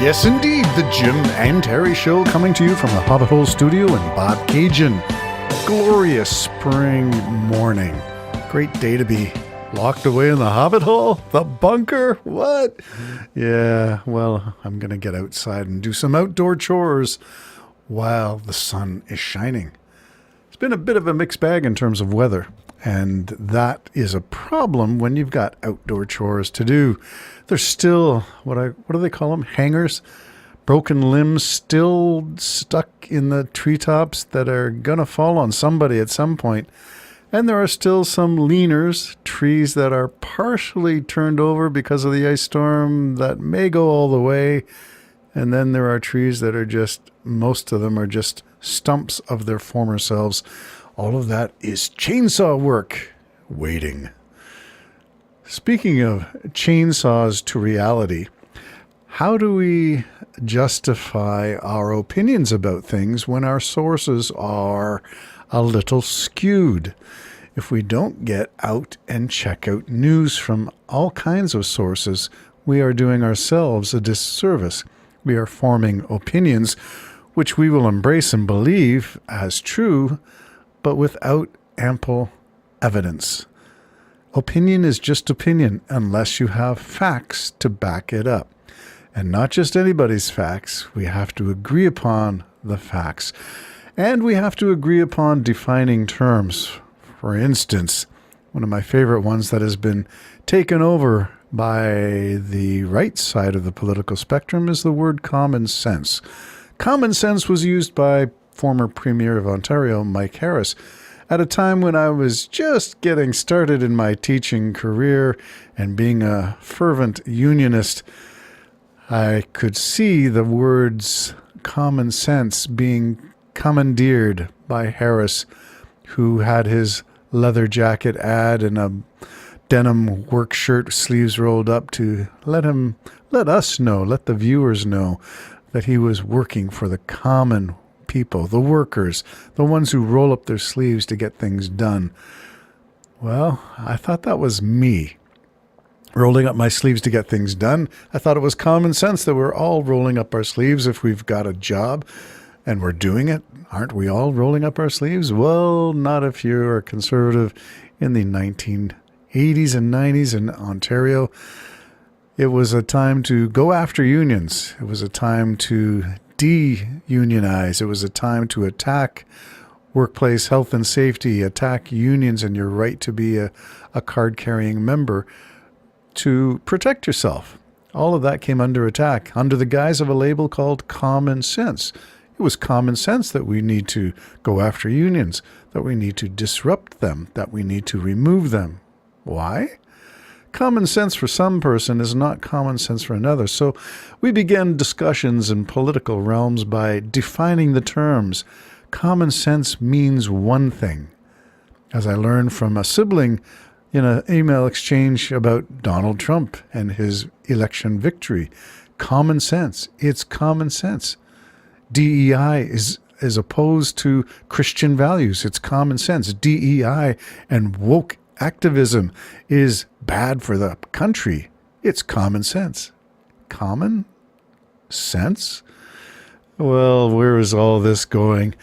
Yes, indeed, the Jim and Terry Show coming to you from the Hobbit Hole Studio in Bobcaygeon. Glorious spring morning. Great day to be locked away in the Hobbit Hole? The bunker? What? Yeah, well, I'm going to get outside and do some outdoor chores while the sun is shining. It's been a bit of a mixed bag in terms of weather, and that is a problem when you've got outdoor chores to do. There's still, what do they call them? Hangers? Broken limbs still stuck in the treetops that are going to fall on somebody at some point. And there are still some leaners, trees that are partially turned over because of the ice storm that may go all the way. And then there are trees that are just, most of them are just stumps of their former selves. All of that is chainsaw work waiting. Speaking of chainsaws to reality, how do we justify our opinions about things when our sources are a little skewed? If we don't get out and check out news from all kinds of sources, we are doing ourselves a disservice. We are forming opinions which we will embrace and believe as true, but without ample evidence. Opinion is just opinion unless you have facts to back it up. And not just anybody's facts. We have to agree upon the facts. And we have to agree upon defining terms. For instance, one of my favorite ones that has been taken over by the right side of the political spectrum is the word common sense. Common sense was used by former Premier of Ontario, Mike Harris, at a time when I was just getting started in my teaching career and being a fervent unionist. I could see the words common sense being commandeered by Harris, who had his leather jacket ad and a denim work shirt, sleeves rolled up, to let the viewers know that he was working for the common people, the workers, the ones who roll up their sleeves to get things done. Well, I thought that was me, rolling up my sleeves to get things done. I thought it was common sense that we're all rolling up our sleeves if we've got a job and we're doing it. Aren't we all rolling up our sleeves? Well, not if you're a conservative in the 1980s and 90s in Ontario. It was a time to go after unions. It was a time to de-unionize. It was a time to attack workplace health and safety, attack unions and your right to be a card-carrying member, to protect yourself. All of that came under attack under the guise of a label called common sense. It was common sense that we need to go after unions, that we need to disrupt them, that we need to remove them. Why? Common sense for some person is not common sense for another. So we began discussions in political realms by defining the terms. Common sense means one thing. As I learned from a sibling in an email exchange about Donald Trump and his election victory, common sense, it's common sense. DEI is opposed to Christian values. It's common sense. DEI and woke activism is bad for the country. It's common sense. Common sense? Well, where is all this going?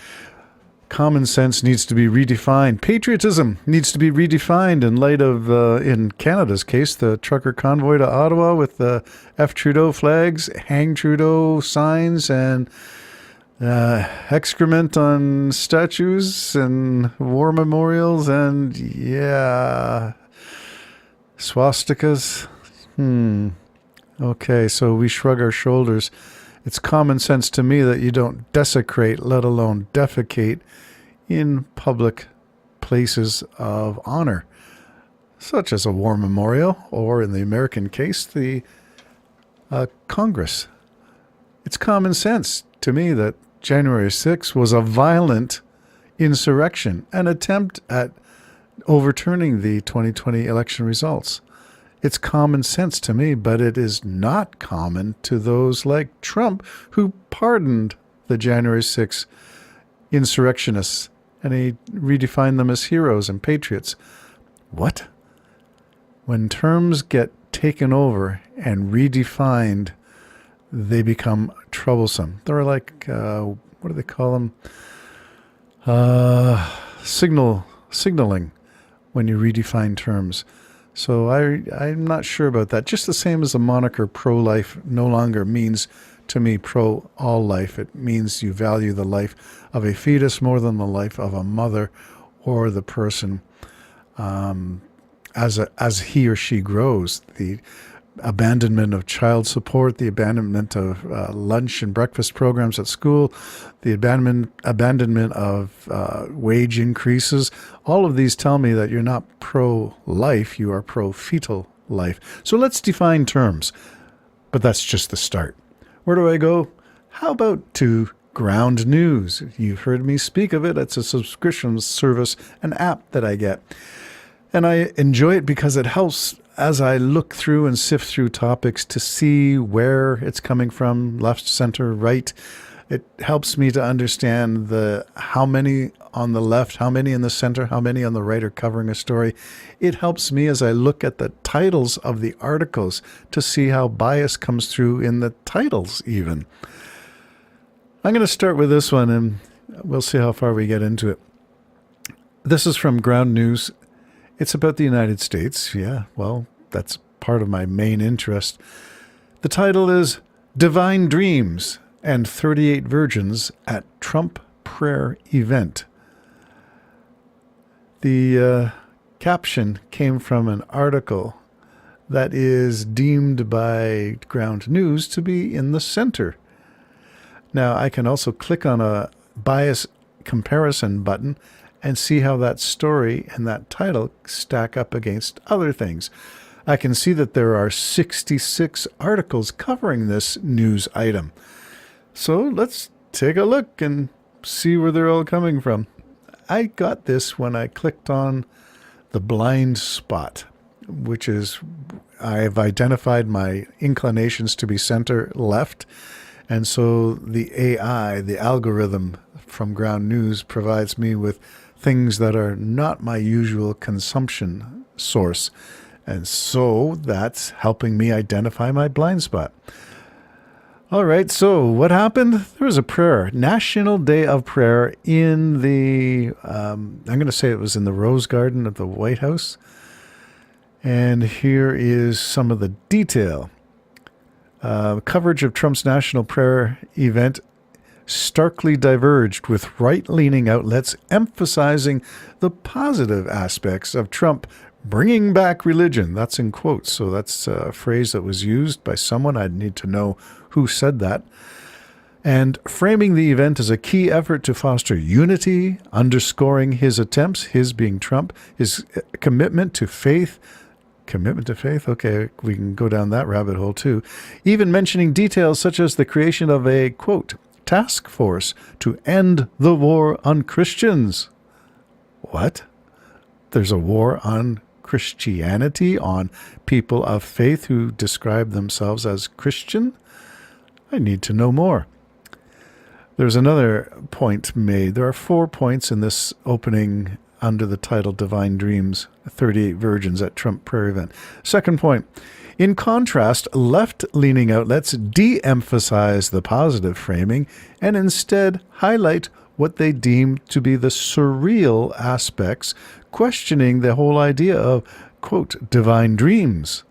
Common sense needs to be redefined. Patriotism needs to be redefined in light of, in Canada's case, the trucker convoy to Ottawa with the F. Trudeau flags, Hang Trudeau signs, and excrement on statues and war memorials and, swastikas. Okay, so we shrug our shoulders. It's common sense to me that you don't desecrate, let alone defecate, in public places of honor, such as a war memorial, or in the American case, the Congress. It's common sense to me that January 6th was a violent insurrection, an attempt at overturning the 2020 election results. It's common sense to me, but it is not common to those like Trump, who pardoned the January 6th insurrectionists, and he redefined them as heroes and patriots. What? When terms get taken over and redefined they become troublesome. They're like, what do they call them? Signaling when you redefine terms. So I'm not sure about that. Just the same as the moniker pro-life no longer means to me pro-all life. It means you value the life of a fetus more than the life of a mother or the person as he or she grows. The abandonment of child support, the abandonment of lunch and breakfast programs at school, the abandonment of wage increases. All of these tell me that you're not pro-life, you are pro-fetal life. So let's define terms. But that's just the start. Where do I go? How about to Ground News? You've heard me speak of it. It's a subscription service, an app that I get. And I enjoy it because it helps as I look through and sift through topics to see where it's coming from, left, center, right. It helps me to understand how many on the left, how many in the center, how many on the right are covering a story. It helps me as I look at the titles of the articles to see how bias comes through in the titles even. I'm going to start with this one and we'll see how far we get into it. This is from Ground News. It's about the United States. Yeah, well, that's part of my main interest. The title is Divine Dreams and 38 Virgins at Trump Prayer Event. The caption came from an article that is deemed by Ground News to be in the center. Now, I can also click on a bias comparison button and see how that story and that title stack up against other things. I can see that there are 66 articles covering this news item. So let's take a look and see where they're all coming from. I got this when I clicked on the blind spot, which is I've identified my inclinations to be center left. And so the AI, the algorithm from Ground News, provides me with things that are not my usual consumption source. And so that's helping me identify my blind spot. All right, so what happened? There was a prayer, National Day of Prayer in the, I'm going to say it was in the Rose Garden of the White House. And here is some of the detail. Coverage of Trump's National Prayer event starkly diverged, with right-leaning outlets emphasizing the positive aspects of Trump bringing back religion. That's in quotes, so that's a phrase that was used by someone. I'd need to know who said that. And framing the event as a key effort to foster unity, underscoring his attempts, his being Trump, his commitment to faith. Commitment to faith? Okay, we can go down that rabbit hole too. Even mentioning details such as the creation of a, quote, task force to end the war on Christians. What? There's a war on Christianity, on people of faith who describe themselves as Christian? I need to know more. There's another point made. There are 4 points in this opening under the title Divine Dreams, 38 Virgins at Trump Prayer Event. Second point. In contrast, left-leaning outlets de-emphasize the positive framing and instead highlight what they deem to be the surreal aspects, questioning the whole idea of, quote, divine dreams,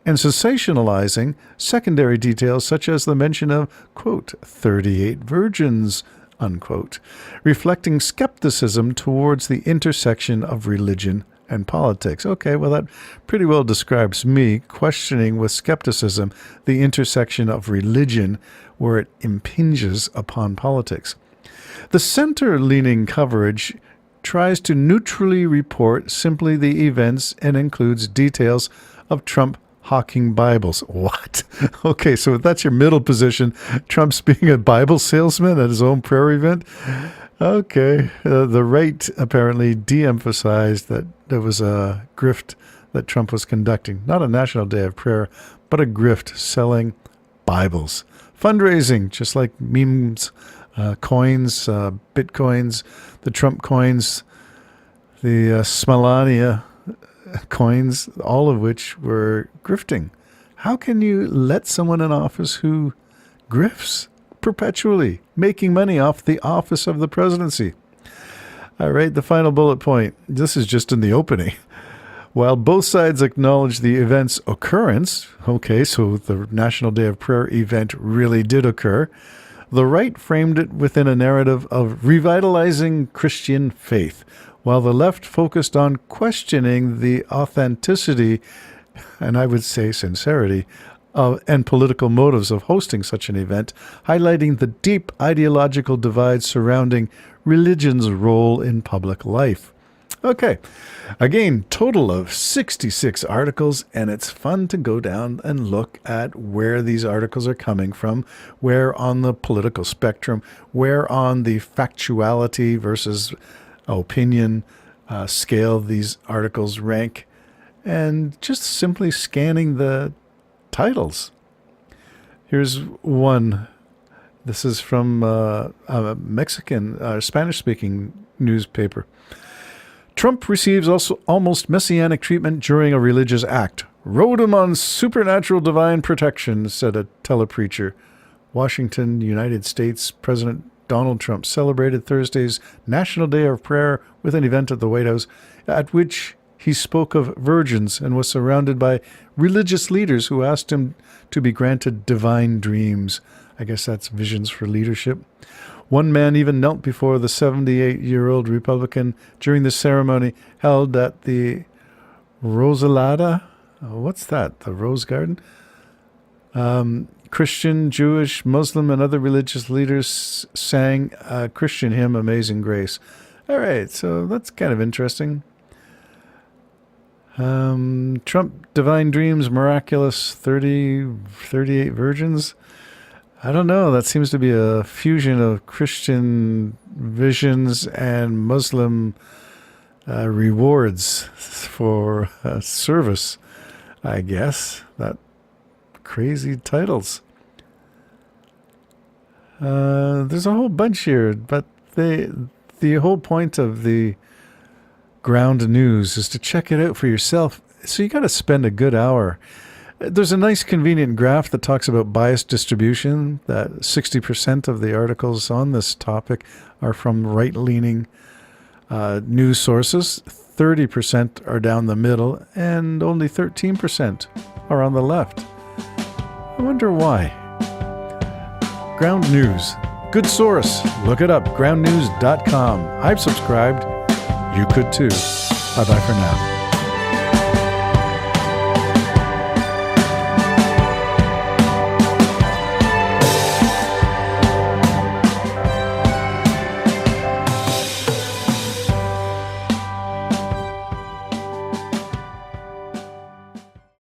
and sensationalizing secondary details such as the mention of, quote, 38 virgins, unquote, reflecting skepticism towards the intersection of religion and politics. Okay, well, that pretty well describes me, questioning with skepticism the intersection of religion where it impinges upon politics. The center-leaning coverage tries to neutrally report simply the events and includes details of Trump hawking Bibles. What? Okay, so if that's your middle position, Trump's being a Bible salesman at his own prayer event? Okay. The right apparently de-emphasized that there was a grift that Trump was conducting. Not a National Day of Prayer, but a grift selling Bibles. Fundraising, just like memes, coins, bitcoins, the Trump coins, the Smalania coins, all of which were grifting. How can you let someone in office who grifts perpetually, making money off the office of the presidency. All right, the final bullet point. This is just in the opening. While both sides acknowledge the event's occurrence, okay, so the National Day of Prayer event really did occur, the right framed it within a narrative of revitalizing Christian faith, while the left focused on questioning the authenticity, and I would say sincerity, and political motives of hosting such an event, highlighting the deep ideological divide surrounding religion's role in public life. Okay, again, total of 66 articles, and it's fun to go down and look at where these articles are coming from, where on the political spectrum, where on the factuality versus opinion scale these articles rank, and just simply scanning the titles. Here's one. This is from a Mexican, Spanish-speaking newspaper. Trump receives also almost messianic treatment during a religious act. Rode him on supernatural divine protection, said a telepreacher. Washington, United States President Donald Trump celebrated Thursday's National Day of Prayer with an event at the White House at which he spoke of virgins and was surrounded by religious leaders who asked him to be granted divine dreams. I guess that's visions for leadership. One man even knelt before the 78-year-old Republican during the ceremony held at the Rosalada. What's that? The Rose Garden? Christian, Jewish, Muslim, and other religious leaders sang a Christian hymn, Amazing Grace. All right, so that's kind of interesting. Trump, divine dreams, miraculous 38 virgins. I don't know. That seems to be a fusion of Christian visions and Muslim rewards for service, I guess. That crazy titles. There's a whole bunch here, but the whole point of the Ground News is to check it out for yourself. So you got to spend a good hour. There's a nice convenient graph that talks about bias distribution, that 60% of the articles on this topic are from right-leaning news sources, 30% are down the middle, and only 13% are on the left. I wonder why. Ground News. Good source. Look it up, groundnews.com. I've subscribed. You could too. Bye-bye for now.